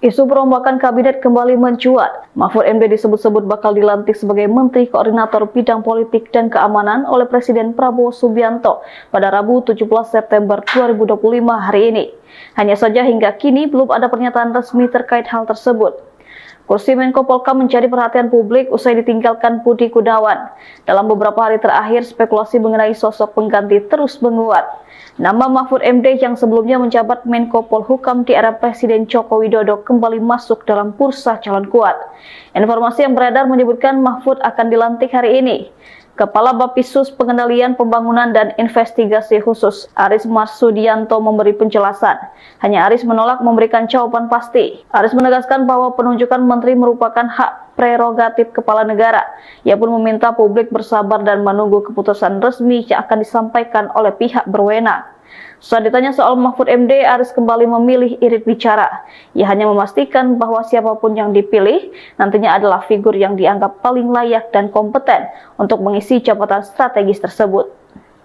Isu perombakan kabinet kembali mencuat. Mahfud MD disebut-sebut bakal dilantik sebagai Menteri Koordinator Bidang Politik dan Keamanan oleh Presiden Prabowo Subianto pada Rabu 17 September 2025 hari ini. Hanya saja hingga kini belum ada pernyataan resmi terkait hal tersebut. Kursi Menko Polhukam menjadi perhatian publik usai ditinggalkan Budi Gunawan. Dalam beberapa hari terakhir, spekulasi mengenai sosok pengganti terus menguat. Nama Mahfud MD yang sebelumnya menjabat Menko Polhukam di era Presiden Joko Widodo kembali masuk dalam bursa calon kuat. Informasi yang beredar menyebutkan Mahfud akan dilantik hari ini. Kepala Bappisus Pengendalian Pembangunan dan Investigasi Khusus Aris Marsudianto memberi penjelasan. Hanya Aris menolak memberikan jawaban pasti. Aris menegaskan bahwa penunjukan menteri merupakan hak prerogatif kepala negara. Ia pun meminta publik bersabar dan menunggu keputusan resmi yang akan disampaikan oleh pihak berwenang. Saat ditanya soal Mahfud MD, Aris kembali memilih irit bicara. Ia hanya memastikan bahwa siapapun yang dipilih nantinya adalah figur yang dianggap paling layak dan kompeten untuk mengisi jabatan strategis tersebut.